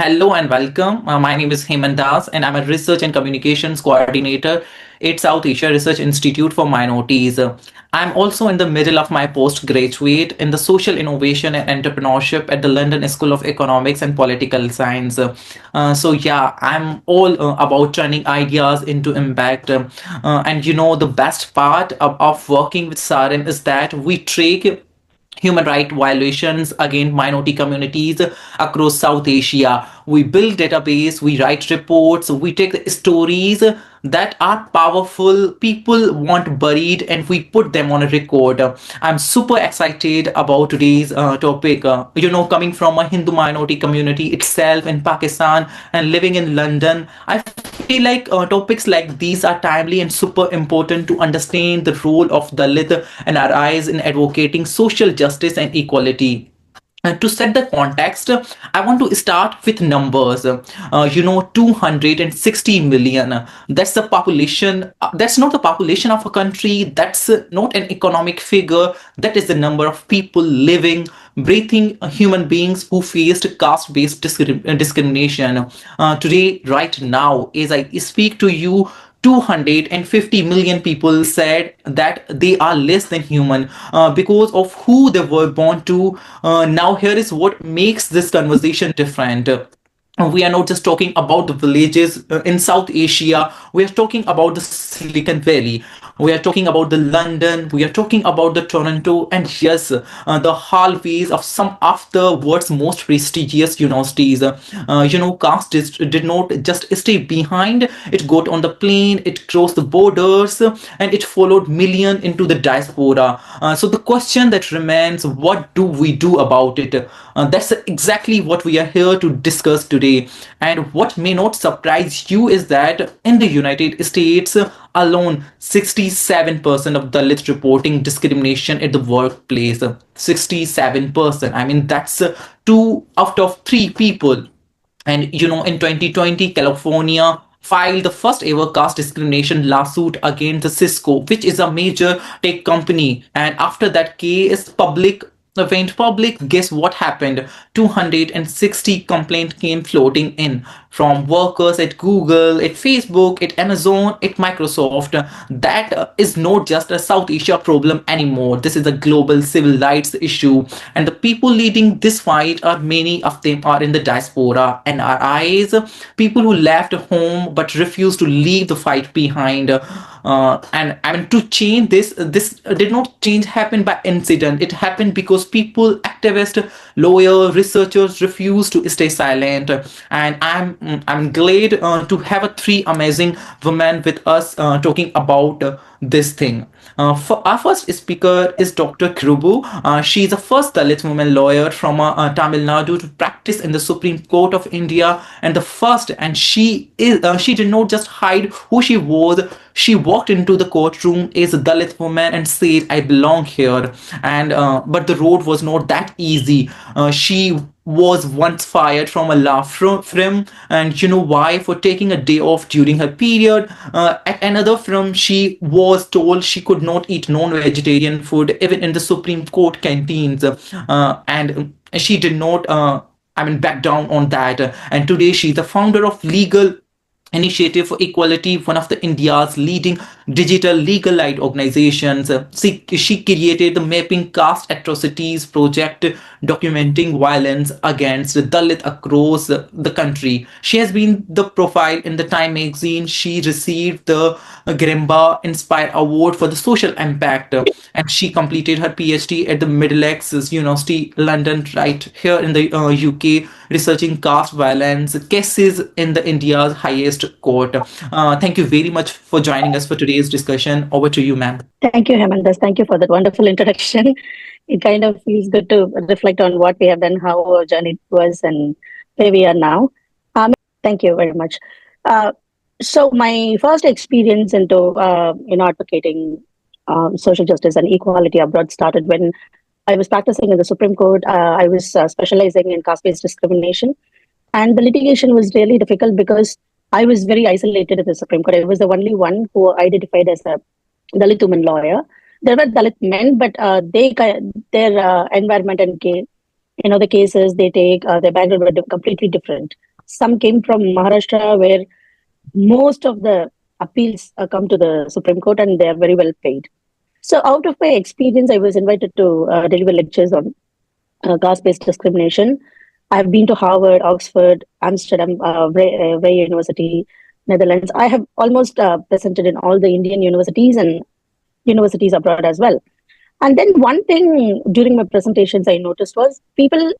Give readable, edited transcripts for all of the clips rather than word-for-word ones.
Hello and welcome. My name is Heman and I'm a Research and Communications Coordinator at South Asia Research Institute for Minorities. I'm also in the middle of my postgraduate in the Social Innovation and Entrepreneurship at the London School of Economics and Political Science. I'm all about turning ideas into impact. The best part of working with SARIM is that we track human right violations against minority communities across South Asia. We build database, we write reports, we take the stories that are powerful, people want buried, and we put them on a record. I'm super excited about today's topic. Coming from a Hindu minority community itself in Pakistan and living in London, I feel like topics like these are timely and super important to understand the role of Dalit NRIs in advocating social justice and equality. And to set the context, I want to start with numbers. 260 million. That's the population. That's not the population of a country. That's not an economic figure. That is the number of people living, breathing human beings who faced caste-based discrimination. Today, right now, as I speak to you, 250 million people said that they are less than human because of who they were born to. Now, here is what makes this conversation different. We are not just talking about the villages in South Asia. We are talking about the Silicon Valley. We are talking about the London. We are talking about the Toronto, and yes, the hallways of some of the world's most prestigious universities. Caste did not just stay behind. It got on the plane. It crossed the borders, and it followed million into the diaspora. So the question that remains: what do we do about it? That's exactly what we are here to discuss today. And what may not surprise you is that in the United States alone, 67% of Dalits reporting discrimination at the workplace. 67%. I mean, that's two out of three people. And in 2020, California filed the first ever caste discrimination lawsuit against Cisco, which is a major tech company. And after that case went public, guess what happened? 260 complaints came floating in from workers at Google, at Facebook, at Amazon, at Microsoft. That is not just a South Asia problem anymore. This is a global civil rights issue. And the people leading this fight are many of them are in the diaspora, NRIs, people who left home but refused to leave the fight behind. And I mean, to change this did not change happen by incident. It happened because people, activists, lawyers, researchers refused to stay silent. And I'm glad to have three amazing women with us talking about this thing. For our first speaker is Dr. Kiruba. She is the first Dalit woman lawyer from Tamil Nadu to practice in the Supreme Court of India, and the first. And she did not just hide who she was. She walked into the courtroom as a Dalit woman and said, "I belong here." And but the road was not that easy. She was once fired from a law firm, and you know why? For taking a day off during her period. At another firm, she was told she could not eat non-vegetarian food even in the Supreme Court canteens, and she did not. Back down on that. And today, she's the founder of Legal Initiative for Equality, one of the India's leading digital legal aid organizations. She created the Mapping Caste Atrocities project, documenting violence against the Dalit across the country. She has been the profile in the Time magazine. She received the Grimba Inspire Award for the social impact, and she completed her PhD at the Middlesex University, London, right here in the UK, researching caste violence cases in the India's highest court. Thank you very much for joining us for today's discussion. Over to you, ma'am. Thank you, Hemandas. Thank you for that wonderful introduction. It kind of feels good to reflect on what we have done, how our journey was, and where we are now. Thank you very much. So my first experience into advocating social justice and equality abroad started when I was practicing in the Supreme Court. I was specializing in caste-based discrimination, and the litigation was really difficult because I was very isolated in the Supreme Court. I was the only one who identified as a Dalit woman lawyer. There were Dalit men, but their environment and the cases they take, their background were completely different. Some came from Maharashtra, where most of the appeals come to the Supreme Court, and they are very well paid. So, out of my experience, I was invited to deliver lectures on caste-based discrimination. I've been to Harvard, Oxford, Amsterdam, Vrije University, Netherlands. I have almost presented in all the Indian universities and universities abroad as well. And then one thing during my presentations I noticed was people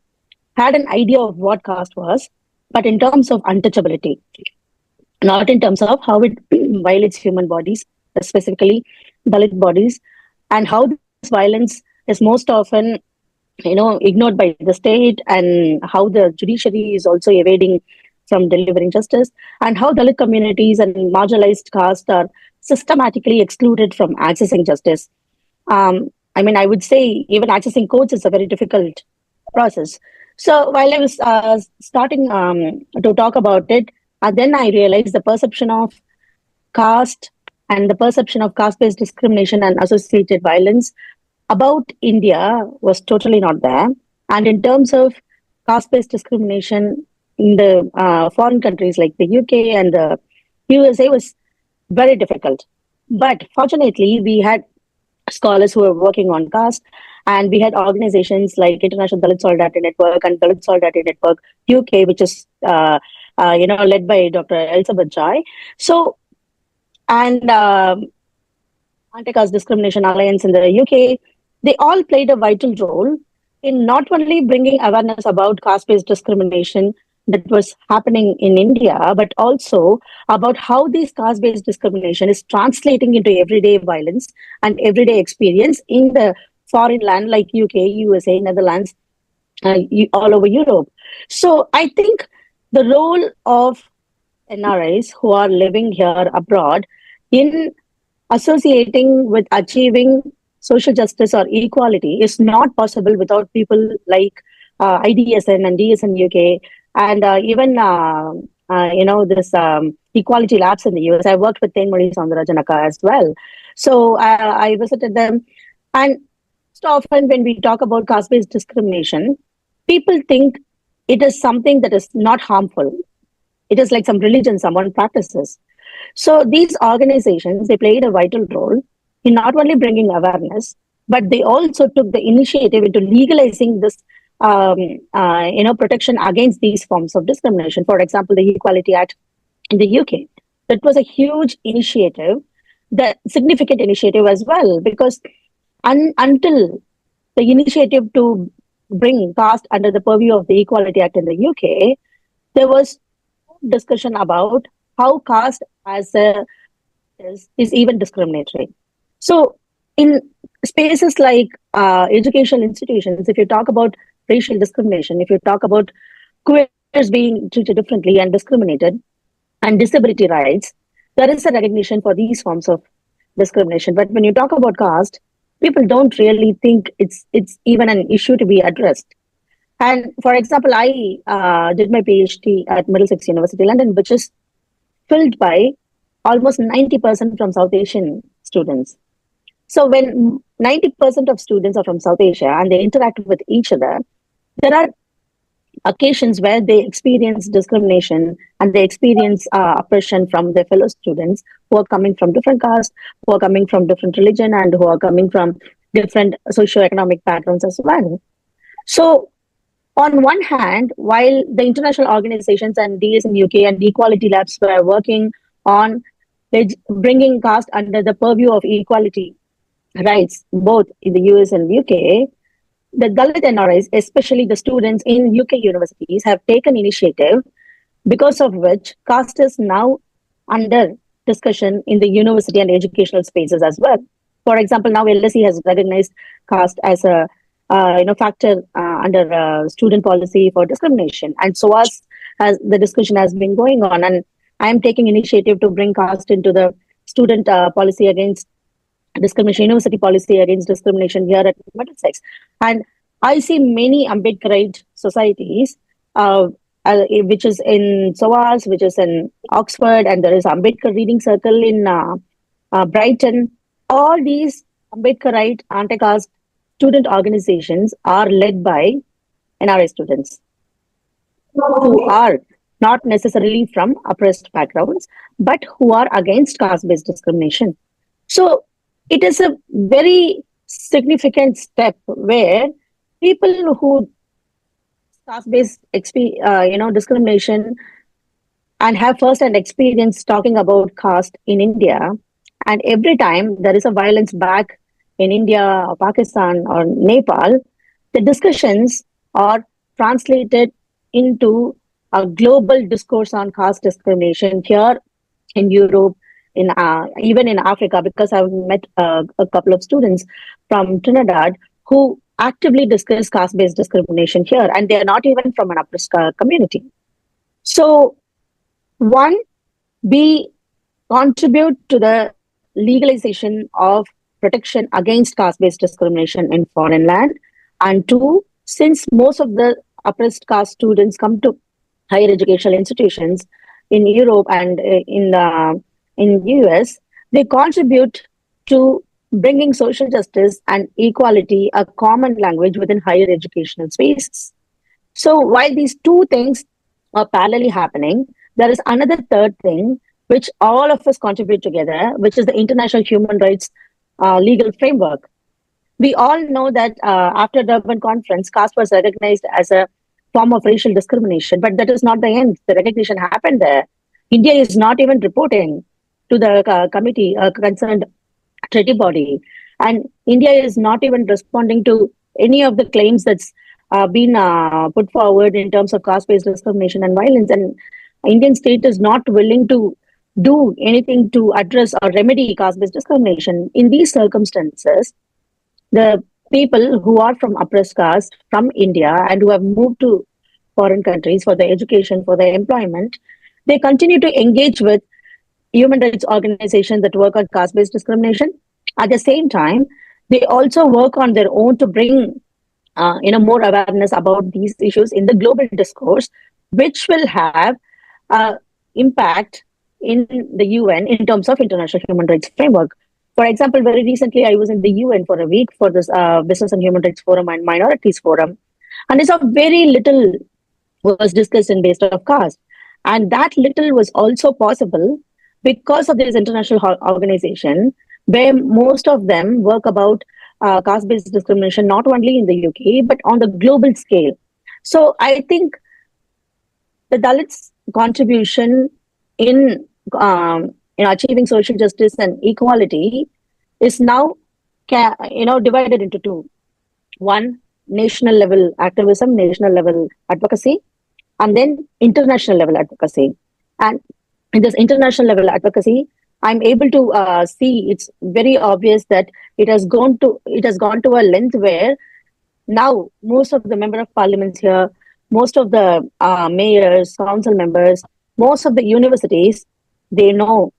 had an idea of what caste was, but in terms of untouchability, not in terms of how it violates human bodies, specifically Dalit bodies, and how this violence is most often ignored by the state, and how the judiciary is also evading from delivering justice, and how Dalit communities and marginalized castes are systematically excluded from accessing justice. I would say even accessing courts is a very difficult process. So while I was starting to talk about it, then I realized the perception of caste and the perception of caste-based discrimination and associated violence about India was totally not there. And in terms of caste-based discrimination in the foreign countries like the UK and the USA was very difficult. But fortunately, we had scholars who were working on caste, and we had organizations like International Dalit Solidarity Network and Dalit Solidarity Network UK, which is led by Dr. Elizabeth Joy. So, and Anti-Caste Discrimination Alliance in the UK, they all played a vital role in not only bringing awareness about caste-based discrimination that was happening in India, but also about how this caste-based discrimination is translating into everyday violence and everyday experience in the foreign land like UK, USA, Netherlands, all over Europe. So I think the role of NRIs who are living here abroad in associating with achieving social justice or equality is not possible without people like IDSN and DSN UK, and even this equality labs in the US. I worked with Tenmari Soundarajanaka as well. So I visited them, and most often when we talk about caste-based discrimination, people think it is something that is not harmful. It is like some religion someone practices. So these organizations, they played a vital role in not only bringing awareness, but they also took the initiative into legalizing this, protection against these forms of discrimination. For example, the Equality Act in the UK. That was a huge initiative, the significant initiative as well, because until the initiative to bring caste under the purview of the Equality Act in the UK, there was discussion about how caste as a is even discriminatory. So in spaces like educational institutions, if you talk about racial discrimination, if you talk about queers being treated differently and discriminated, and disability rights, there is a recognition for these forms of discrimination. But when you talk about caste, people don't really think it's even an issue to be addressed. And for example, I did my PhD at Middlesex University, London, which is filled by almost 90% from South Asian students. So when 90% of students are from South Asia and they interact with each other, there are occasions where they experience discrimination and they experience oppression from their fellow students who are coming from different castes, who are coming from different religion, and who are coming from different socio-economic backgrounds as well. So on one hand, while the international organizations and DS in UK and Equality Labs were working on bringing caste under the purview of equality rights, both in the US and UK, the Dalit NRIs, especially the students in UK universities, have taken initiative because of which caste is now under discussion in the university and educational spaces as well. For example, now LSE has recognized caste as a factor under student policy for discrimination, and so as the discussion has been going on, and I am taking initiative to bring caste into the student policy against discrimination, university policy against discrimination here at Middlesex. And I see many Ambedkarite societies, which is in SOAS, which is in Oxford, and there is Ambedkar Reading Circle in Brighton. All these Ambedkarite anti-caste student organizations are led by NRI students who are not necessarily from oppressed backgrounds, but who are against caste-based discrimination. So it is a very significant step where people who caste-based discrimination and have first-hand experience talking about caste in India, and every time there is a violence back in India or Pakistan or Nepal, the discussions are translated into a global discourse on caste discrimination here in Europe, in even in Africa, because I've met a couple of students from Trinidad who actively discuss caste-based discrimination here, and they are not even from an oppressed community. So, one, we contribute to the legalization of protection against caste-based discrimination in foreign land, and two, since most of the oppressed caste students come to higher educational institutions in Europe and in US, they contribute to bringing social justice and equality a common language within higher educational spaces. So while these two things are parallelly happening, there is another third thing which all of us contribute together, which is the international human rights legal framework. We all know that after the Durban conference, caste was recognized as a form of racial discrimination, but that is not the end. The recognition happened there. India is not even reporting to the committee, concerned treaty body, and India is not even responding to any of the claims that's been put forward in terms of caste-based discrimination and violence. And Indian state is not willing to do anything to address or remedy caste-based discrimination. In these circumstances, the people who are from oppressed caste from India and who have moved to foreign countries for their education, for their employment, they continue to engage with human rights organizations that work on caste-based discrimination. At the same time, they also work on their own to bring more awareness about these issues in the global discourse, which will have impact in the UN in terms of international human rights framework. For example, very recently, I was in the UN for a week for this Business and Human Rights Forum and Minorities Forum, and it's a very little was discussed in based of caste. And that little was also possible because of this international organization, where most of them work about caste-based discrimination, not only in the UK, but on the global scale. So I think the Dalits' contribution in achieving social justice and equality is now divided into two. One, national level activism, national level advocacy, and then international level advocacy. And in this international level advocacy, I'm able to see it's very obvious that it has gone to a length where now most of the member of parliaments here, most of the mayors, council members, most of the universities, they know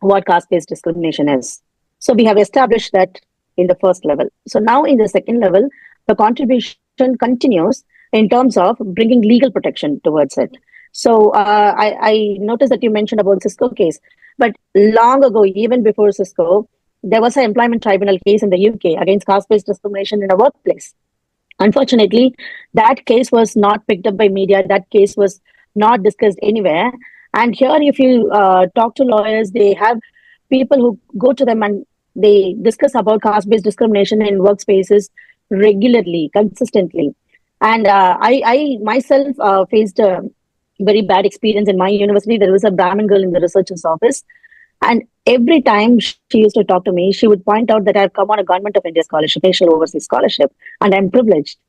what caste-based discrimination is. So we have established that in the first level. So now in the second level, the contribution continues in terms of bringing legal protection towards it. So I noticed that you mentioned about Cisco case, but long ago, even before Cisco, there was an employment tribunal case in the UK against caste-based discrimination in a workplace. Unfortunately, that case was not picked up by media. That case was not discussed anywhere. And here, if you talk to lawyers, they have people who go to them and they discuss about caste-based discrimination in workspaces regularly, consistently. And I myself faced a very bad experience in my university. There was a Brahmin girl in the researcher's office. And every time she used to talk to me, she would point out that I've come on a Government of India scholarship, National Overseas Scholarship, and I'm privileged.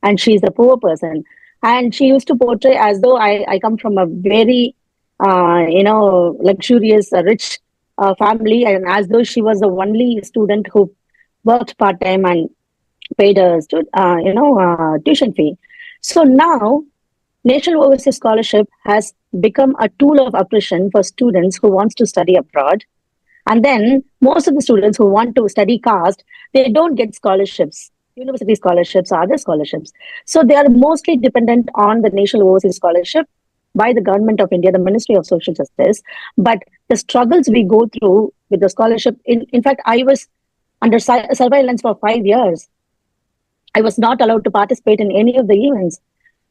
And she's a poor person. And she used to portray as though I come from a very, luxurious, rich family, and as though she was the only student who worked part-time and paid a tuition fee. So now, National Overseas Scholarship has become a tool of oppression for students who wants to study abroad. And then most of the students who want to study caste, they don't get scholarships, university scholarships or other scholarships. So they are mostly dependent on the National Overseas Scholarship by the Government of India, the Ministry of Social Justice. But the struggles we go through with the scholarship, in fact, I was under surveillance for 5 years. I was not allowed to participate in any of the events.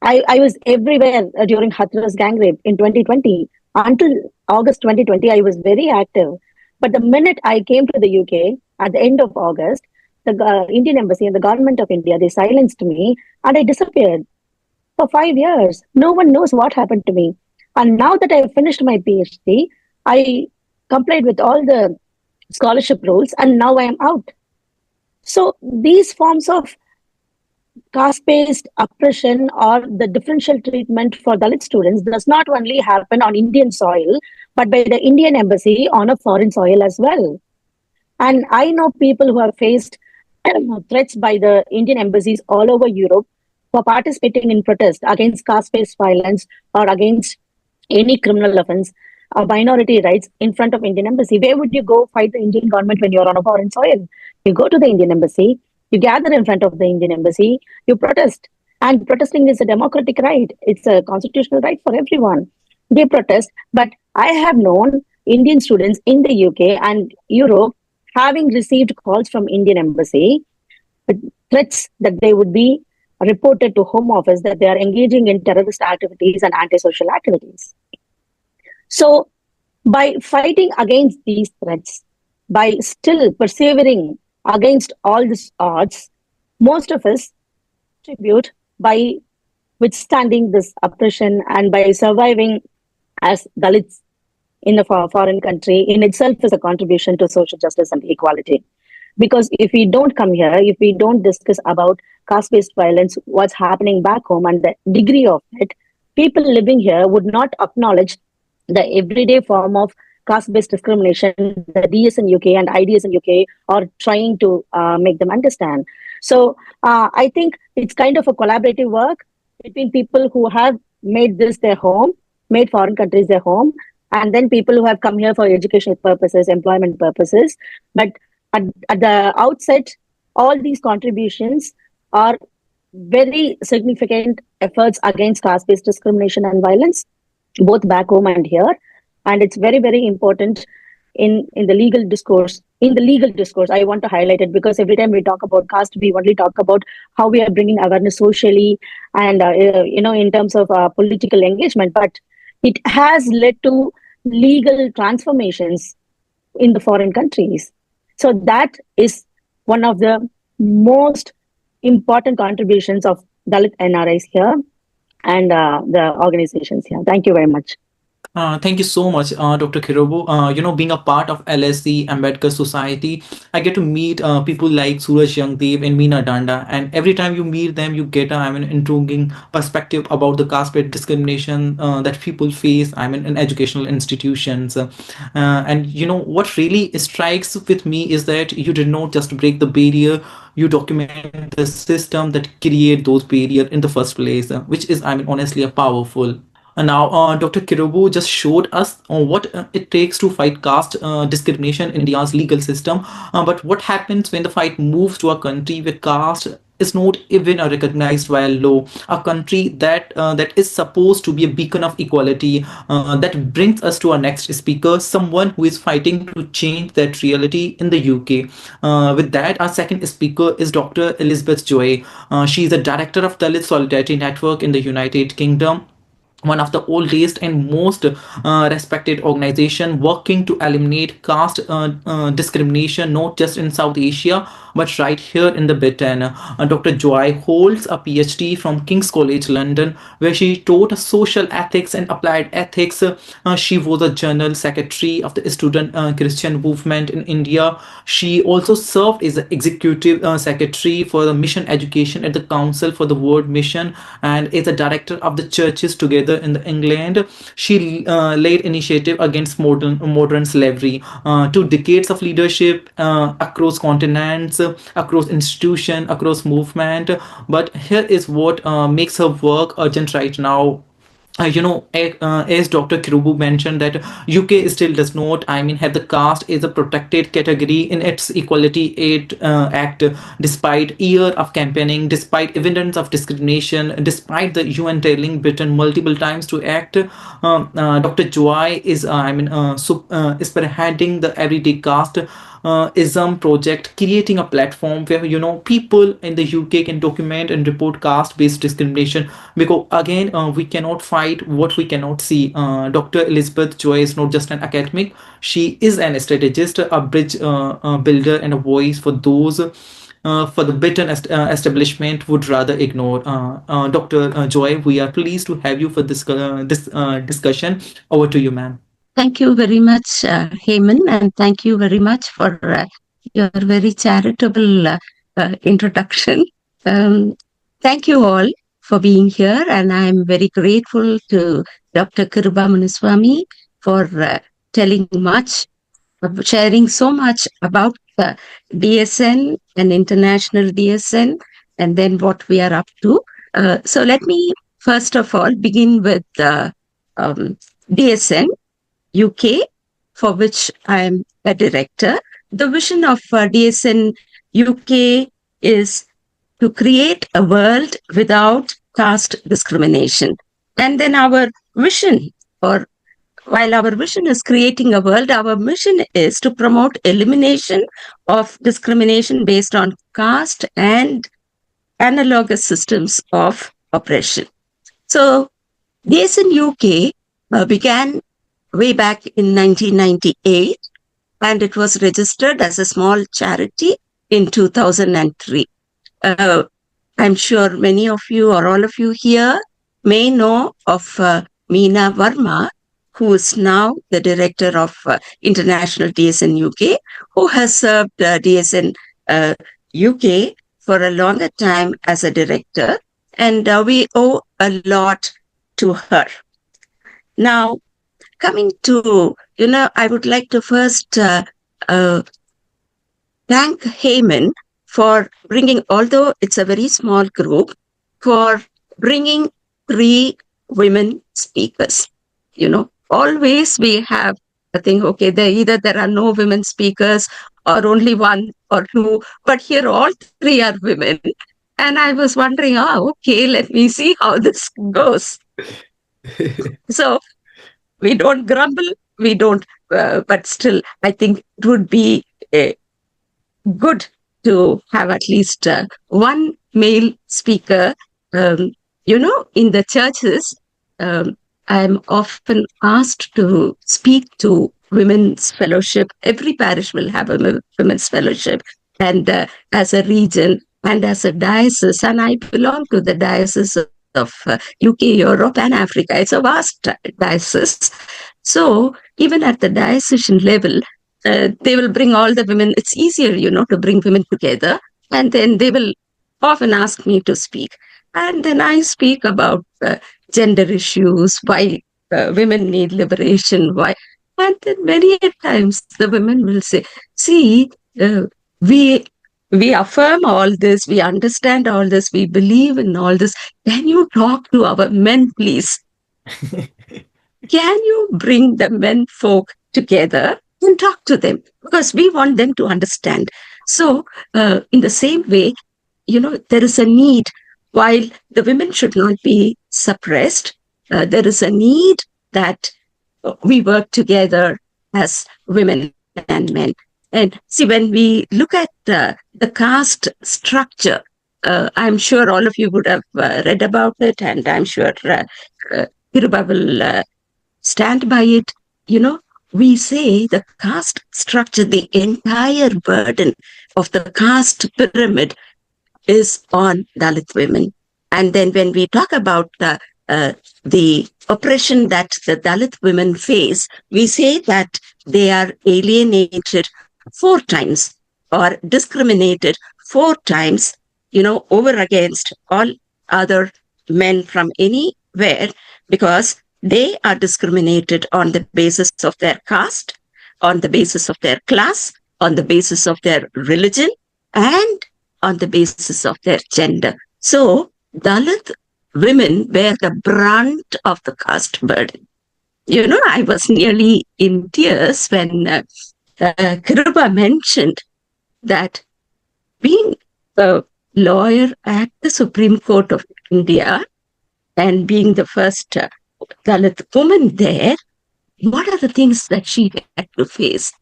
I was everywhere during Hathras gang rape in 2020. Until August 2020, I was very active. But the minute I came to the UK at the end of August, the Indian embassy and the government of India, they silenced me and I disappeared for 5 years. No one knows what happened to me. And now that I've finished my PhD, I complied with all the scholarship rules and now I am out. So these forms of caste-based oppression or the differential treatment for Dalit students does not only happen on Indian soil, but by the Indian embassy on a foreign soil as well. And I know people who have faced threats by the Indian embassies all over Europe for participating in protest against caste-based violence or against any criminal offense or minority rights in front of Indian embassy. Where would you go fight the Indian government when you're on a foreign soil? You go to the Indian embassy, you gather in front of the Indian embassy, you protest. And protesting is a democratic right. It's a constitutional right for everyone. They protest. But I have known Indian students in the UK and Europe having received calls from Indian embassy with threats that they would be reported to Home Office that they are engaging in terrorist activities and antisocial activities. So, by fighting against these threats, by still persevering against all these odds, most of us contribute by withstanding this oppression and by surviving as Dalits in a foreign country in itself is a contribution to social justice and equality. Because if we don't come here, if we don't discuss about caste-based violence, what's happening back home and the degree of it, people living here would not acknowledge the everyday form of caste-based discrimination the DS in UK and IDS in UK are trying to make them understand. So I think it's kind of a collaborative work between people who have made this their home, made foreign countries their home, and then people who have come here for educational purposes, employment purposes. But at the outset, all these contributions are very significant efforts against caste-based discrimination and violence, both back home and here. And it's very, very important in the legal discourse. In the legal discourse, I want to highlight it because every time we talk about caste, we only talk about how we are bringing awareness socially and, in terms of political engagement. But it has led to legal transformations in the foreign countries. So that is one of the most important contributions of Dalit NRIs here and the organizations here. Thank you very much. Thank you so much, Dr. Kiruba. Being a part of LSC Ambedkar Society, I get to meet people like Suraj Youngdev and Meena Danda, and every time you meet them, you get an intriguing perspective about the caste-based discrimination that people face. In educational institutions, and what really strikes with me is that you did not just break the barrier. You document the system that create those barriers in the first place, which is, honestly, a powerful. Now, Dr. Kirubu just showed us what it takes to fight caste discrimination in India's legal system. But what happens when the fight moves to a country where caste is not even recognized by a law? A country that is supposed to be a beacon of equality. That brings us to our next speaker, someone who is fighting to change that reality in the UK. With that, our second speaker is Dr. Elizabeth Joy. She is the director of Dalit Solidarity Network in the United Kingdom, one of the oldest and most respected organization working to eliminate caste discrimination not just in South Asia but right here in the Britain. Dr. Joy holds a PhD from King's College London, where she taught social ethics and applied ethics. She was a general secretary of the student Christian movement in India. She also served as the executive secretary for the mission education at the Council for the World Mission and is a director of the Churches Together in England. She led initiative against modern slavery. 2 decades of leadership across continents, across institution, across movement. But here is what makes her work urgent right now. As Dr. Kirubu mentioned, that UK still does not, have the caste as a protected category in its Equality Aid Act, despite year of campaigning, despite evidence of discrimination, despite the UN telling Britain multiple times to act. Dr. Joy is, spearheading the everyday caste ism project, creating a platform where people in the UK can document and report caste-based discrimination. Because again, we cannot fight what we cannot see. Dr. Elizabeth Joy is not just an academic; she is an strategist, a bridge builder, and a voice for those. For the Britain establishment would rather ignore. Dr. Joy, we are pleased to have you for this discussion. Over to you, ma'am. Thank you very much, Heman, and thank you very much for your very charitable introduction. Thank you all for being here, and I'm very grateful to Dr. Kiruba Munusamy for sharing so much about DSN and international DSN, and then what we are up to. So let me first of all begin with DSN UK, for which I am a director. The vision of DSN UK is to create a world without caste discrimination. And then our vision, or while our vision is creating a world, our mission is to promote elimination of discrimination based on caste and analogous systems of oppression. So DSN UK began way back in 1998, and it was registered as a small charity in 2003. I'm sure many of you or all of you here may know of Meena Verma, who is now the director of International DSN UK, who has served DSN UK for a longer time as a director, and we owe a lot to her. Now, coming to, I would like to first thank Heman for bringing, although it's a very small group, for bringing 3 women speakers. Always we have a thing, okay, there are no women speakers or only 1 or 2, but here all 3 are women. And I was wondering, okay, let me see how this goes. So we don't grumble, we don't, but still, I think it would be good to have at least 1 male speaker. In the churches, I'm often asked to speak to women's fellowship. Every parish will have a women's fellowship, and as a region and as a diocese, and I belong to the diocese of UK, Europe, and Africa. It's a vast diocese. So even at the diocesan level, they will bring all the women. It's easier, to bring women together. And then they will often ask me to speak. And then I speak about gender issues, why women need liberation, why. And then many times the women will say, see, we affirm all this, we understand all this, we believe in all this. Can you talk to our men, please? Can you bring the men folk together and talk to them? Because we want them to understand. So in the same way, there is a need, while the women should not be suppressed, there is a need that we work together as women and men. And see, when we look at the caste structure, I'm sure all of you would have read about it, and I'm sure Kiruba will stand by it. We say the caste structure, the entire burden of the caste pyramid is on Dalit women. And then when we talk about the oppression that the Dalit women face, we say that they are alienated 4 times or discriminated 4 times, over against all other men from anywhere, because they are discriminated on the basis of their caste, on the basis of their class, on the basis of their religion, and on the basis of their gender. So Dalit women bear the brunt of the caste burden. I was nearly in tears when Kiruba mentioned that being a lawyer at the Supreme Court of India and being the first Dalit woman there, what are the things that she had to face?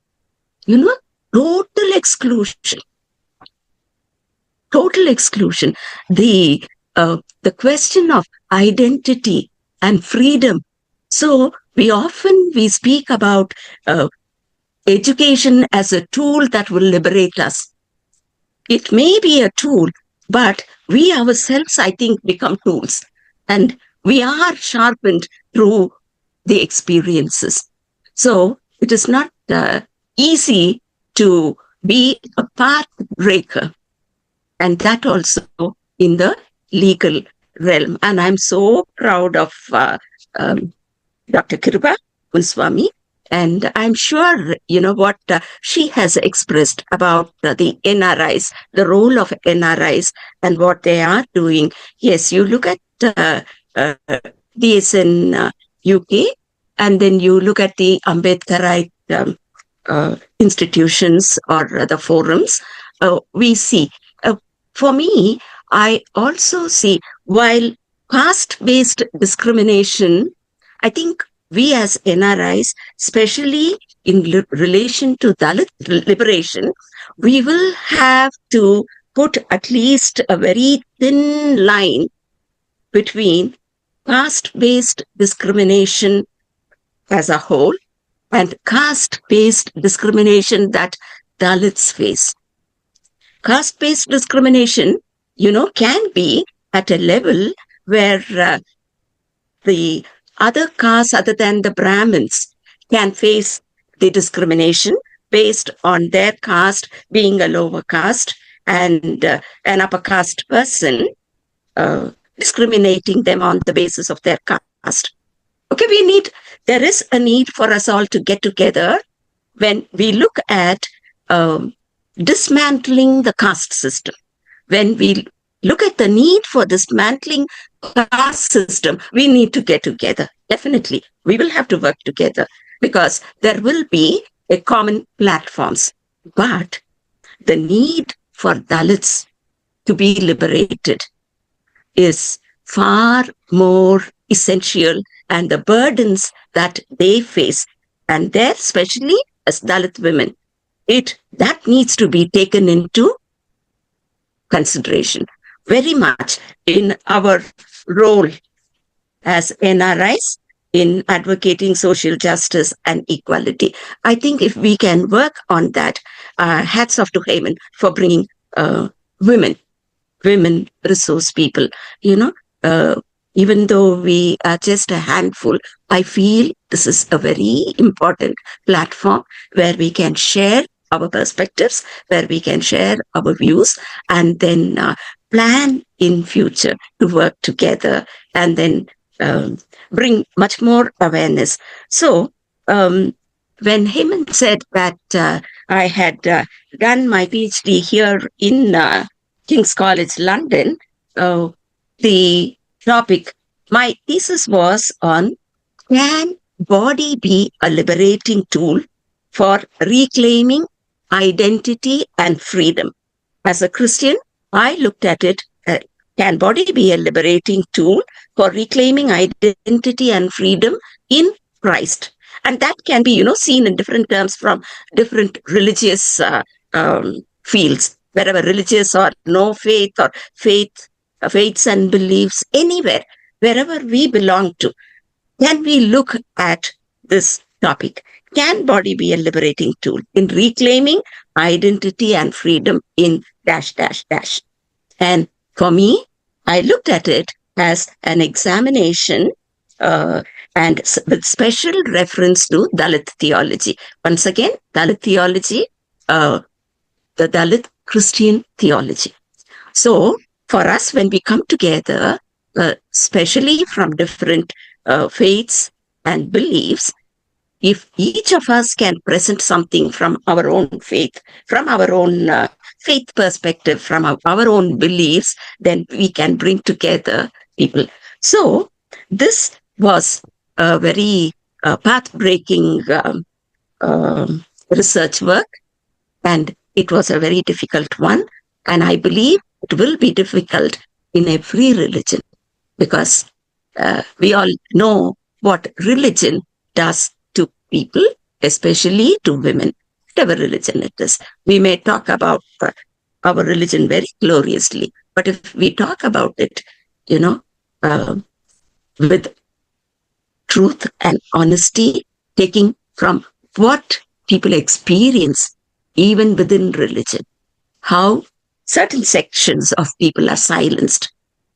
total exclusion. Total exclusion. The question of identity and freedom. So we speak about education as a tool that will liberate us. It may be a tool, but we ourselves, I think, become tools, and we are sharpened through the experiences. So it is not easy to be a path breaker, and that also in the legal realm. And I'm so proud of Dr. Kiruba Munusamy, and I'm sure, what she has expressed about the NRIs, the role of NRIs and what they are doing. Yes, you look at these in UK, and then you look at the Ambedkarite institutions or the forums, we see. For me, I also see, while caste-based discrimination, I think we as NRIs, especially in relation to Dalit liberation, we will have to put at least a very thin line between caste-based discrimination as a whole and caste-based discrimination that Dalits face. Caste-based discrimination, can be at a level where the other castes other than the Brahmins can face the discrimination based on their caste being a lower caste and an upper caste person discriminating them on the basis of their caste. Okay, there is a need for us all to get together when we look at dismantling the caste system. When we look at the need for dismantling caste system, we need to get together. Definitely, we will have to work together because there will be a common platforms. But the need for Dalits to be liberated is far more essential, and the burdens that they face, and there especially as Dalit women, that needs to be taken into consideration very much in our role as NRIs in advocating social justice and equality. I think if we can work on that, hats off to Heman for bringing women resource people. Even though we are just a handful, I feel this is a very important platform where we can share our perspectives, where we can share our views, and then plan in future to work together and then bring much more awareness. So when Heman said that I had done my PhD here in King's College, London, the topic, my thesis was on, can body be a liberating tool for reclaiming identity and freedom? As a Christian, I looked at it, can body be a liberating tool for reclaiming identity and freedom in Christ? And that can be, seen in different terms from different religious fields, wherever religious or no faith or faiths and beliefs, anywhere, wherever we belong to. Can we look at this topic? Can body be a liberating tool in reclaiming identity and freedom in ... And for me, I looked at it as an examination and with special reference to Dalit theology. Once again, Dalit theology, the Dalit Christian theology. So for us, when we come together, especially from different faiths and beliefs, if each of us can present something from our own faith, from our own faith perspective, from our own beliefs, then we can bring together people. So this was a very path-breaking research work, and it was a very difficult one. And I believe it will be difficult in every religion, because we all know what religion does to people, especially to women. whatever religion it is. We may talk about our religion very gloriously, but if we talk about it, with truth and honesty, taking from what people experience, even within religion, how certain sections of people are silenced,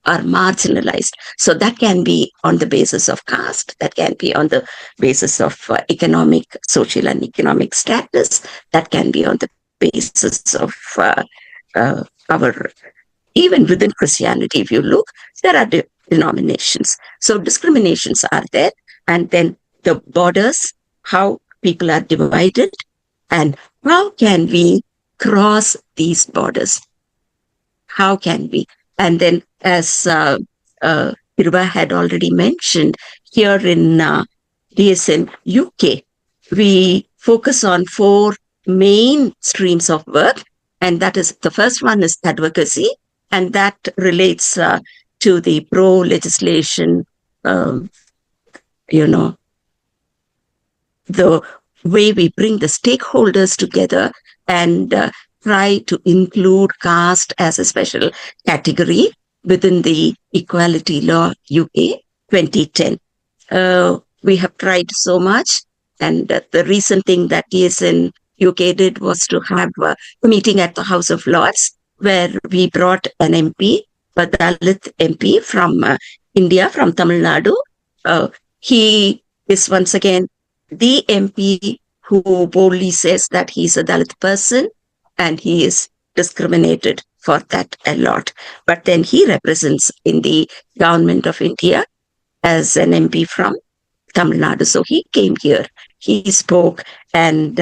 are marginalized. So that can be on the basis of caste, that can be on the basis of economic, social and economic status, that can be on the basis of our, even within Christianity, if you look, there are denominations. So discriminations are there. And then the borders, how people are divided, and how can we cross these borders? How can we? And then, as Kiruba had already mentioned, here in DSN UK, we focus on 4 main streams of work. And that is, the first one is advocacy, and that relates to the pro-legislation, the way we bring the stakeholders together and try to include caste as a special category within the Equality Law UK 2010. We have tried so much, and the recent thing that DSN UK did was to have a meeting at the House of Lords, where we brought an MP, a Dalit MP from India, from Tamil Nadu. He is once again the MP who boldly says that he's a Dalit person, and he is discriminated for that a lot. But then he represents in the government of India as an MP from Tamil Nadu. So he came here, he spoke, and,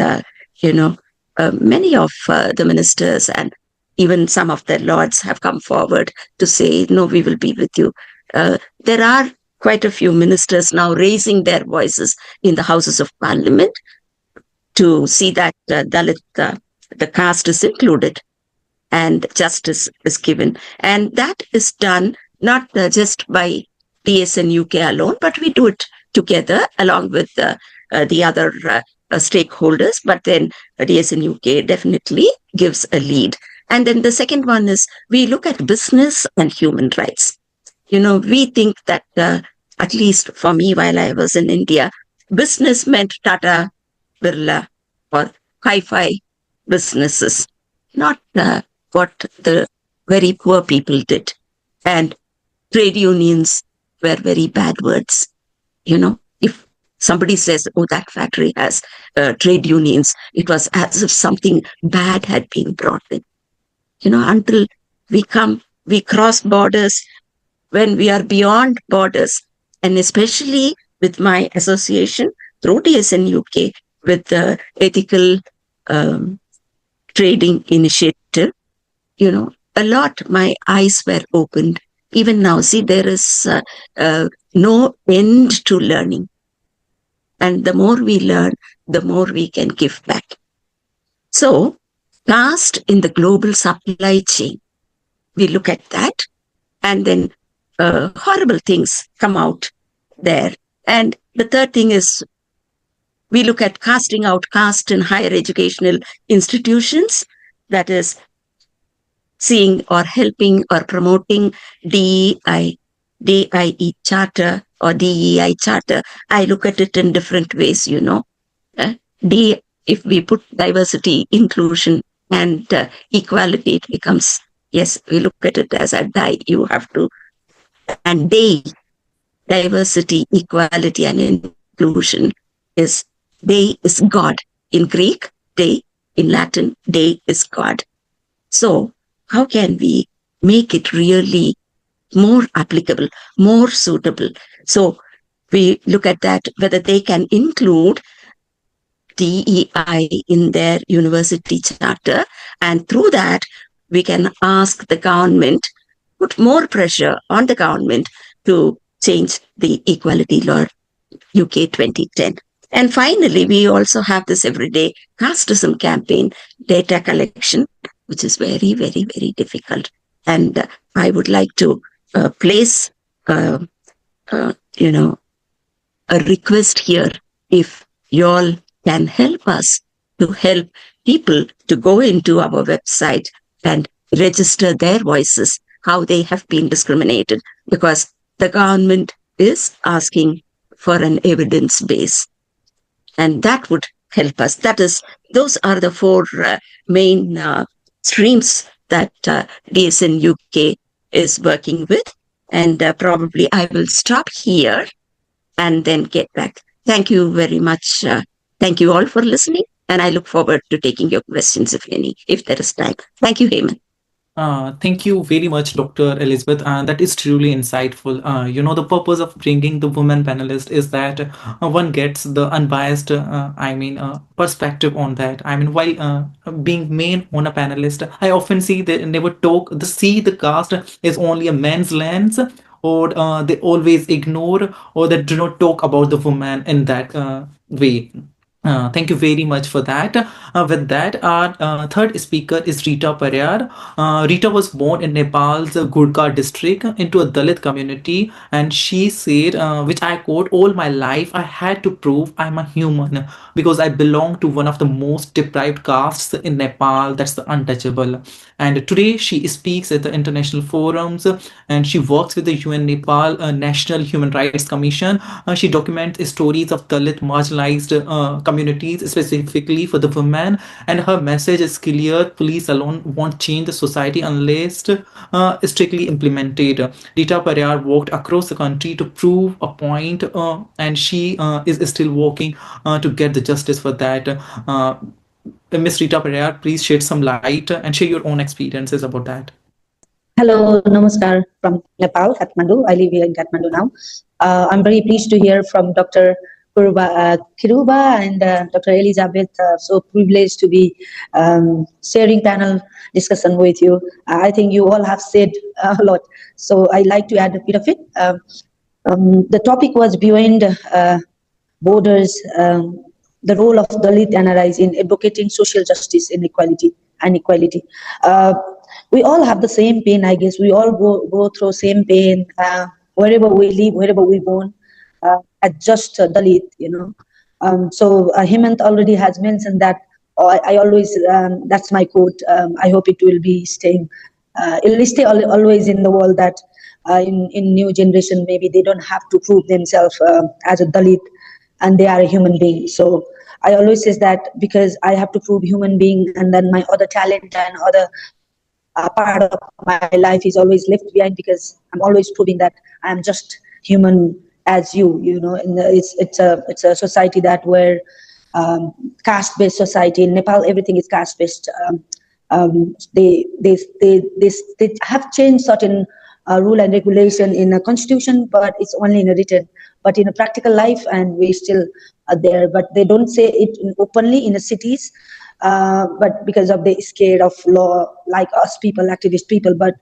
many of the ministers and even some of the lords have come forward to say, no, we will be with you. There are quite a few ministers now raising their voices in the Houses of Parliament to see that Dalit, the caste is included and justice is given. And that is done not just by DSN UK alone, but we do it together along with the other stakeholders. But then DSN UK definitely gives a lead. And then the second one is we look at business and human rights. We think that, at least for me, while I was in India, business meant Tata, Birla, or hi-fi businesses, not what the very poor people did. And trade unions were very bad words. If somebody says, oh, that factory has trade unions, it was as if something bad had been brought in. Until we cross borders, when we are beyond borders, and especially with my association through DSN UK with the ethical trading initiative, a lot, my eyes were opened. Even now, see, there is no end to learning. And the more we learn, the more we can give back. So, caste in the global supply chain, we look at that, and then horrible things come out there. And the third thing is we look at casting out caste in higher educational institutions, that is seeing or helping or promoting DEI charter or DEI charter. I look at it in different ways, if we put diversity, inclusion, and equality, it becomes, yes, we look at it as a die. You have to, and day, diversity, equality, and inclusion is, day is God. In Greek, day, in Latin, day is God. So how can we make it really more applicable, more suitable? So we look at that, whether they can include DEI in their university charter, and through that we can ask the government, put more pressure on the government to change the Equality Law UK 2010. And finally, we also have this everyday casteism campaign, data collection, which is very, very, very difficult. And I would like to place, a request here, if you all can help us to help people to go into our website and register their voices, how they have been discriminated, because the government is asking for an evidence base, and that would help us. Those are the four main streams that DSN UK is working with, and probably I will stop here and then get back. Thank you very much. Thank you all for listening, and I look forward to taking your questions, if any, if there is time. Thank you, Heman. Thank you very much, Dr. Elizabeth. That is truly insightful. The purpose of bringing the woman panelist is that one gets the unbiased, perspective on that. I mean, while being main on a panelist, I often see they never see the cast is only a man's lens, or they always ignore, or they do not talk about the woman in that way. Thank you very much for that. With that, our third speaker is Reeta Pariyar. Reeta was born in Nepal's Gurkha district into a Dalit community, and she said, which I quote, "All my life I had to prove I'm a human because I belong to one of the most deprived castes in Nepal, that's the untouchable." And today she speaks at the international forums, and she works with the UN Nepal National Human Rights Commission. She documents stories of Dalit marginalized communities, specifically for the women, and her message is clear: police alone won't change the society unless strictly implemented. Reeta Pariyar walked across the country to prove a point, and she is still working to get the justice for that. Miss Reeta Pariyar, please shed some light and share your own experiences about that. Hello, namaskar from Nepal, Kathmandu. I live here in Kathmandu now. I'm very pleased to hear from Dr. Kiruba and Dr. Elizabeth. So privileged to be sharing panel discussion with you. I think you all have said a lot, so I like to add a bit of it. The topic was beyond borders, the role of Dalit NRIs in advocating social justice and equality. We all have the same pain, I guess. We all go through same pain wherever we live, wherever we born, as just Dalit, So Hemant already has mentioned that. I always, that's my quote. I hope it will be staying. It will stay always in the world that in new generation, maybe they don't have to prove themselves as a Dalit, and they are a human being. So I always say that because I have to prove human being, and then my other talent and other part of my life is always left behind, because I'm always proving that I'm just human as you. And it's a society that where caste-based society in Nepal, everything is caste-based. They have changed certain rule and regulation in a constitution, but it's only in a written. But in a practical life, and we still are there, but they don't say it openly in the cities. But because of they scared of law, like us people, activist people. But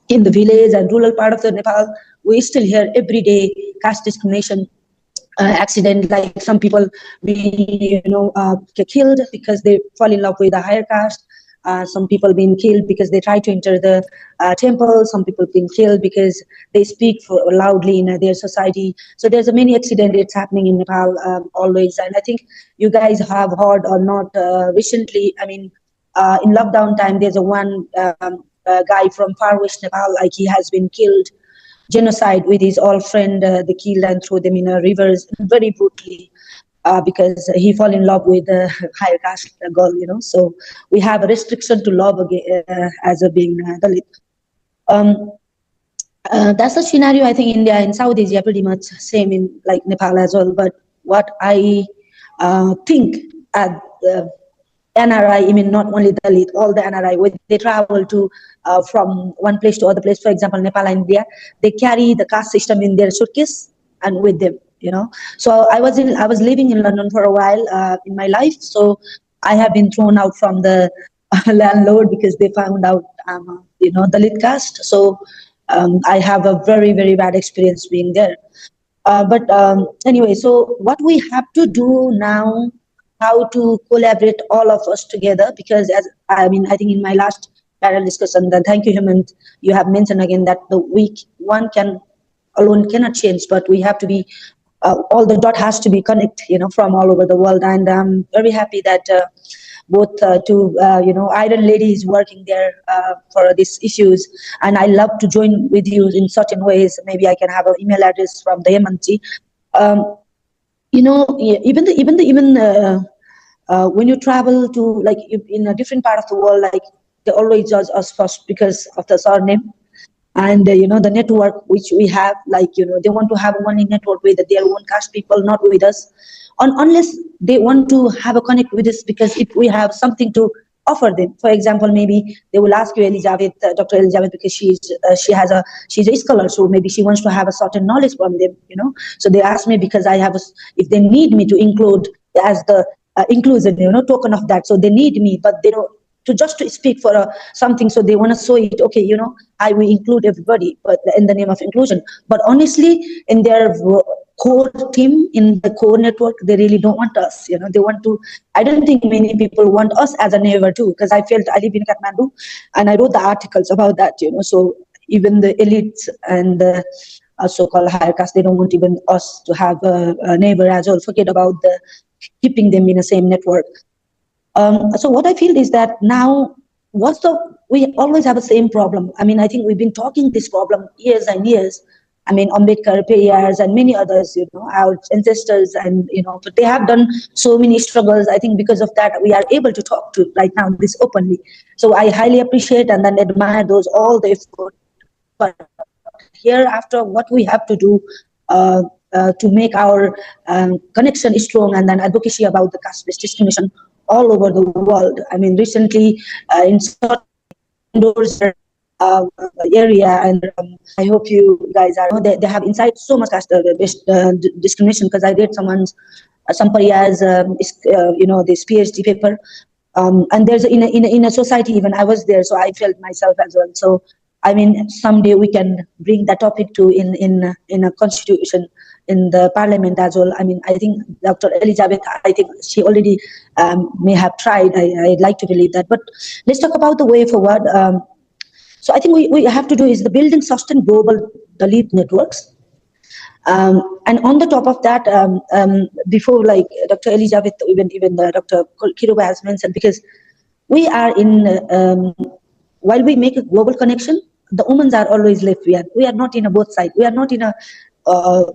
in the village and rural part of the Nepal, we still hear every day caste discrimination, accident, like some people being get killed because they fall in love with a higher caste. Some people being killed because they try to enter the temple. Some people being killed because they speak loudly in their society. So there's a many accident. It's happening in Nepal always. And I think you guys have heard or not recently. I mean, in lockdown time, there's a one guy from far west Nepal, like he has been killed, genocide with his old friend. They killed and threw them in rivers very brutally. Because he fall in love with a higher caste girl, So we have a restriction to love as a being Dalit. That's the scenario. I think India and South Asia pretty much same in like Nepal as well. But what I think at NRI, I mean not only Dalit, all the NRI, when they travel to from one place to other place, for example, Nepal and India, they carry the caste system in their suitcase and with them. So I was living in London for a while in my life. So I have been thrown out from the landlord because they found out Dalit caste. So I have a very, very bad experience being there. But anyway, so what we have to do now, how to collaborate all of us together, because I think in my last panel discussion, then thank you, Heman, you have mentioned again that the weak one alone cannot change, but we have to be all the dot has to be connect, from all over the world. And I'm very happy that both two, Iron ladies working there for these issues. And I love to join with you in certain ways. Maybe I can have an email address from the Heman. When you travel to like in a different part of the world, like they always judge us first because of the surname. And the network which we have, like they want to have one network with their own caste people, not with us, unless they want to have a connect with us, because if we have something to offer them. For example, maybe they will ask you, Dr. Elizabeth, because she's a scholar, so maybe she wants to have a certain knowledge from them, So they ask me because I have if they need me to include as the inclusion, token of that. So they need me, but they don't to speak for something. So they want to show it. Okay, I will include everybody, but in the name of inclusion. But honestly, in their core team, in the core network, they really don't want us. They want to. I don't think many people want us as a neighbor too, because I felt I live in Kathmandu, and I wrote the articles about that. So even the elites and the so-called higher caste, they don't want even us to have a neighbor as well. Forget about the keeping them in the same network. So what I feel is that now, we always have the same problem. I mean, I think we've been talking this problem years and years. I mean, Ambedkar, Pariyars, and many others, our ancestors, and, but they have done so many struggles. I think because of that, we are able to talk to right now this openly. So I highly appreciate and then admire all the effort. But hereafter, what we have to do to make our connection strong, and then advocacy about the caste-based discrimination all over the world. I mean, recently in indoors area, and I hope you guys they have insight so much caste-based discrimination, because I read some Pariyar's this PhD paper, and there's in a society, even I was there, so I felt myself as well. So I mean, someday we can bring that topic to in a constitution, in the parliament as well. I mean, I think Dr. Elizabeth, I think she already may have tried. I'd like to believe that. But let's talk about the way forward. So I think we have to do is the building sustained global Dalit networks. And on the top of that, before like Dr. Elizabeth, even Dr. Kiruba has mentioned, because we are while we make a global connection, the women are always left. We are not in a both side. We are not in a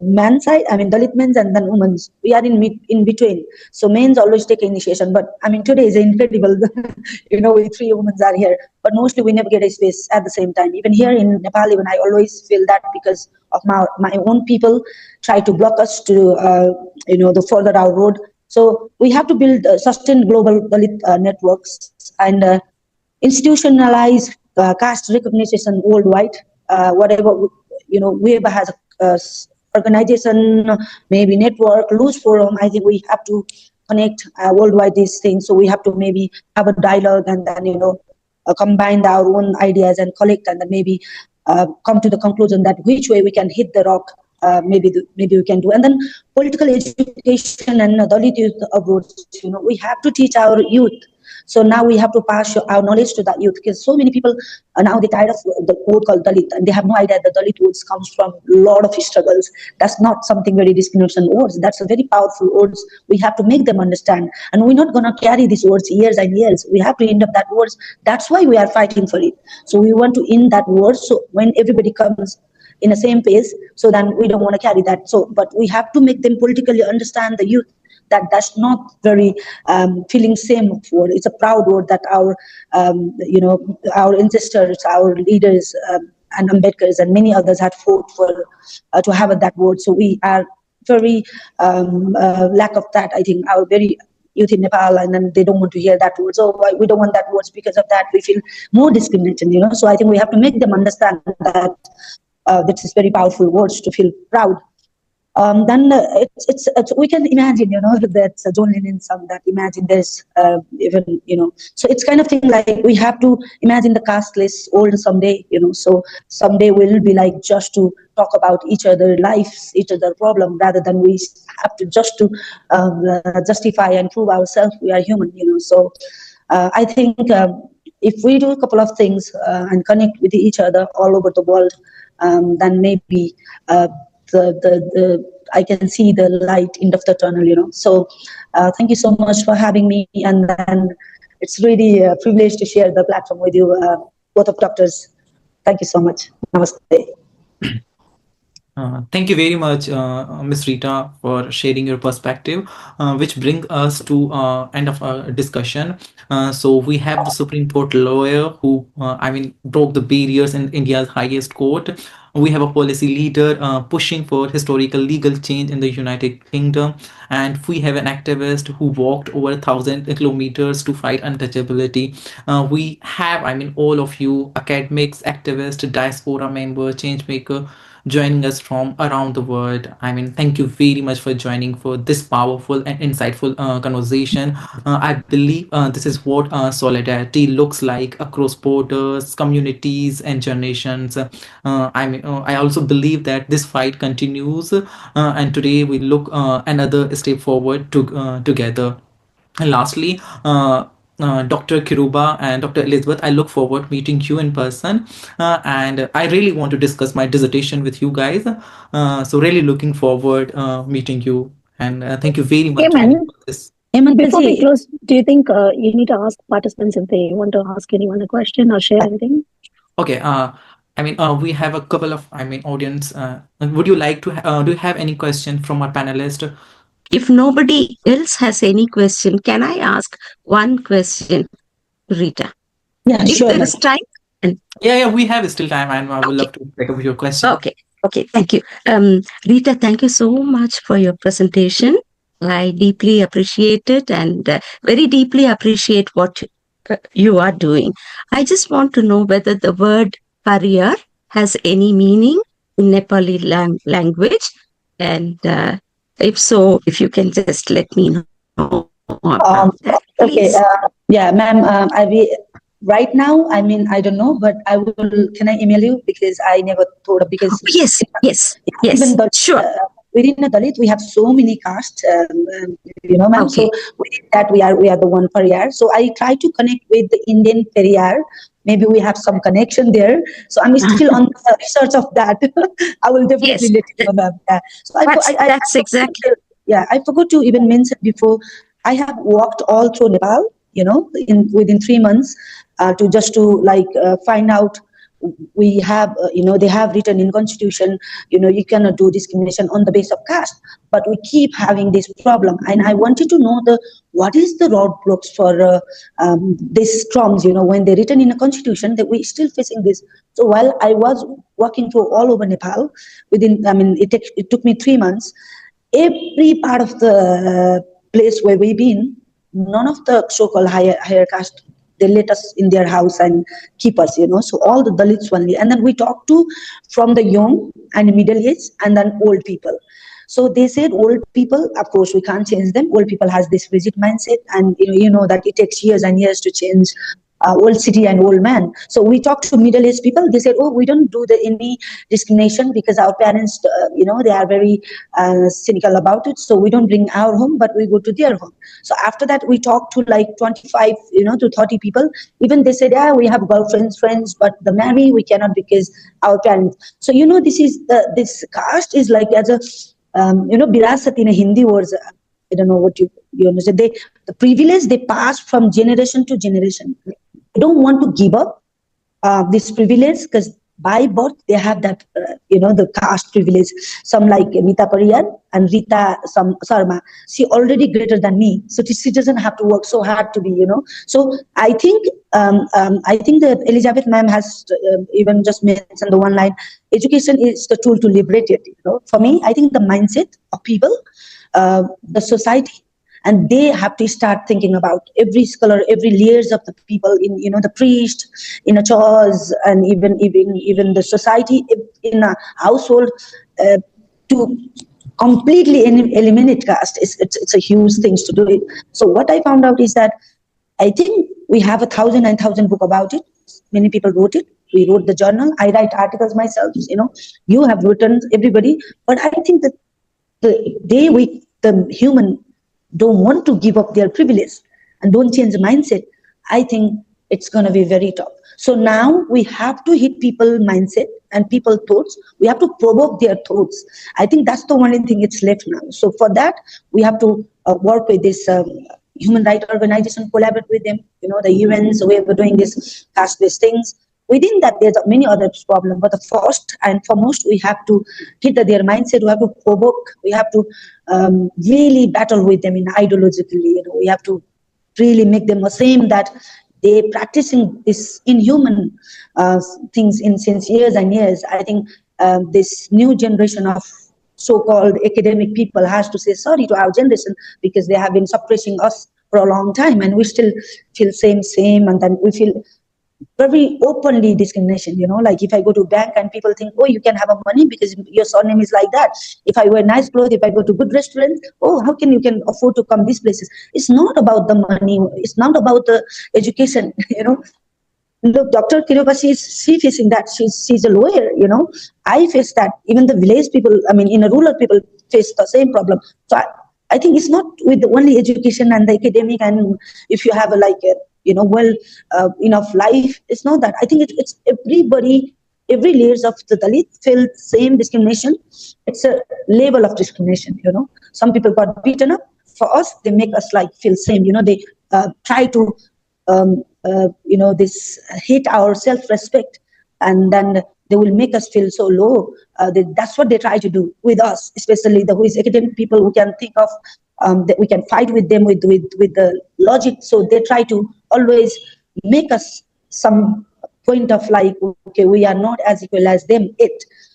man side. I mean, Dalit men's and then women's. We are in between. So men's always take initiation. But I mean, today is incredible. We 3 women are here. But mostly we never get a space at the same time. Even here in Nepal, even I always feel that because of my own people try to block us to the further our road. So we have to build sustained global Dalit networks and institutionalize caste recognition worldwide. Whatever whoever has a organization, maybe network, loose forum. I think we have to connect worldwide these things. So we have to maybe have a dialogue, and then combine our own ideas and collect, and then maybe come to the conclusion that which way we can hit the rock. Maybe we can do. And then political education and Dalit youth abroad. We have to teach our youth. So now we have to pass our knowledge to the youth, because so many people are now they tired of the word called Dalit, and they have no idea that the Dalit words comes from a lot of struggles. That's not something very discrimination words. That's a very powerful words. We have to make them understand, and we're not gonna carry these words years and years. We have to end up that words. That's why we are fighting for it. So we want to end that word. So when everybody comes in the same pace, so then we don't want to carry that. So, but we have to make them politically understand the youth that's not very feeling same word. It's a proud word that our our ancestors, our leaders, and Ambedkars and many others had fought for to have that word. So we are very lack of that. I think our very youth in Nepal, and then they don't want to hear that word. So we don't want that words. Because of that, we feel more discriminated. So I think we have to make them understand that this is very powerful words to feel proud. Then it's we can imagine, that John Lennon song that imagine there's even, so it's kind of thing like we have to imagine the casteless world someday, so someday we'll be like just to talk about each other lives, each other problem, rather than we have to just to justify and prove ourselves we are human, So I think if we do a couple of things and connect with each other all over the world, then maybe the I can see the light end of the tunnel. So thank you so much for having me, and then it's really a privilege to share the platform with you, both of doctors. Thank you so much. Namaste. Thank you very much, Ms. Rita, for sharing your perspective, which brings us to end of our discussion. So we have the Supreme Court lawyer who, broke the barriers in India's highest court. We have a policy leader pushing for historical legal change in the United Kingdom, and we have an activist who walked over 1,000 kilometers to fight untouchability. We have, all of you, academics, activists, diaspora member, change maker, joining us from around the world. Thank you very much for joining for this powerful and insightful conversation. I believe this is what solidarity looks like across borders, communities, and generations. I also believe that this fight continues, and today we look another step forward together. And lastly, Dr. Kiruba and Dr. Elizabeth, I look forward meeting you in person, and I really want to discuss my dissertation with you guys. So really looking forward meeting you, and thank you very much Heman, joining for this. Heman, before we Prezi, close, do you think you need to ask participants if they want to ask anyone a question or share anything? Okay. We have a couple of audience. Would you like to? Do you have any question from our panelist? If nobody else has any question, can I ask one question, Rita? yeah, If sure. there is time. Yeah, we have still time, and I would love to take up your question. Okay, thank you. Rita, thank you so much for your presentation. I deeply appreciate it and very deeply appreciate what you are doing. I just want to know whether the word Pariyar has any meaning in Nepali language, and if so, if you can just let me know about that, Okay, please. yeah, ma'am. Right now, I don't know, but I will. Can I email you, because I never thought of, because Yes, even the sure. within the Dalit we have so many castes, ma'am. Okay. So within that we are the one Pariyar. So I try to connect with the Indian Pariyar. Maybe we have some connection there. So I'm still on the research of that. I will definitely let you know, ma'am. Yeah. So That's exactly. I forgot to even mention before. I have walked all through Nepal, within 3 months, to find out. We have, they have written in constitution, you cannot do discrimination on the basis of caste, but we keep having this problem. And I wanted to know what is the roadblocks for these terms, when they're written in a constitution, that we're still facing this. So while I was walking through all over Nepal, it took me 3 months. Every part of the place where we've been, none of the so-called higher caste, they let us in their house and keep us, so all the Dalits only. And then we talked to from the young and middle age and then old people. So they said old people, of course we can't change them. Old people has this rigid mindset, and you know that it takes years and years to change old city and old man. So we talked to middle-aged people. They said, oh, we don't do any discrimination because our parents, they are very cynical about it. So we don't bring our home, but we go to their home. So after that, we talked to like 25, to 30 people. Even they said, yeah, we have girlfriends, friends, but the marry we cannot because our parents. So this caste is like as a birasat in a Hindi words. I don't know what you understand. The privilege they pass from generation to generation. They don't want to give up this privilege, because by birth they have that the caste privilege. Some like Reeta Pariyar and Reeta Sarma, she already greater than me, so she doesn't have to work so hard to be. So I think that Elizabeth ma'am has even just mentioned the one line: education is the tool to liberate it. For me, I think the mindset of people, the society, and they have to start thinking about every scholar, every layers of the people in, the priest, in a church, and even the society in a household, to completely eliminate caste. It's a huge thing to do it. So what I found out is that I think we have 1,000 book about it. Many people wrote it. We wrote the journal. I write articles myself. You have written, everybody. But I think that the human don't want to give up their privilege and don't change the mindset, I think it's going to be very tough. So now we have to hit people mindset and people thoughts. We have to provoke their thoughts. I think that's the only thing it's left now. So for that, we have to work with this human rights organization, collaborate with them, the UNs, we are doing this caste-based things. Within that, there's many other problems, but the first and foremost, we have to hit their mindset. We have to provoke. We have to really battle with them ideologically. We have to really make them ashamed that they practicing this inhuman things since years and years. I think this new generation of so-called academic people has to say sorry to our generation, because they have been suppressing us for a long time, and we still feel same, and then we feel very openly discrimination. Like if I go to bank and people think, oh, you can have a money because your surname is like that. If I wear nice clothes, if I go to good restaurant, oh, how can you can afford to come these places? It's not about the money. It's not about the education. Look, Dr. Kiruba, she facing that. She's a lawyer. I face that. Even the village people, in a rural people face the same problem. So I think it's not with the only education and the academic, and if you have enough life. It's not that. I think it's everybody, every layers of the Dalit feel same discrimination. It's a level of discrimination. Some people got beaten up. For us, they make us like feel same. They try to this hate our self-respect, and then they will make us feel so low. That's what they try to do with us, especially the who is academic people who can think of that we can fight with them with the logic. So they try to always make us some point of like, okay, we are not as equal as them.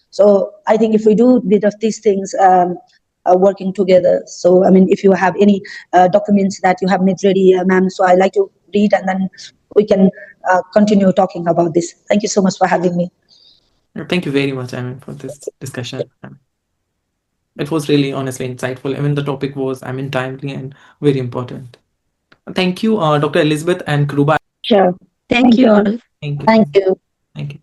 So I think if we do a bit of these things, working together. So if you have any documents that you have made ready, ma'am, so I like to read, and then we can continue talking about this. Thank you so much for having me. Thank you very much, for this discussion. It was really honestly insightful. The topic was, timely and very important. Thank you, Dr. Elizabeth and Kiruba. Sure. Thank you all. Thank you. Thank you. Thank you.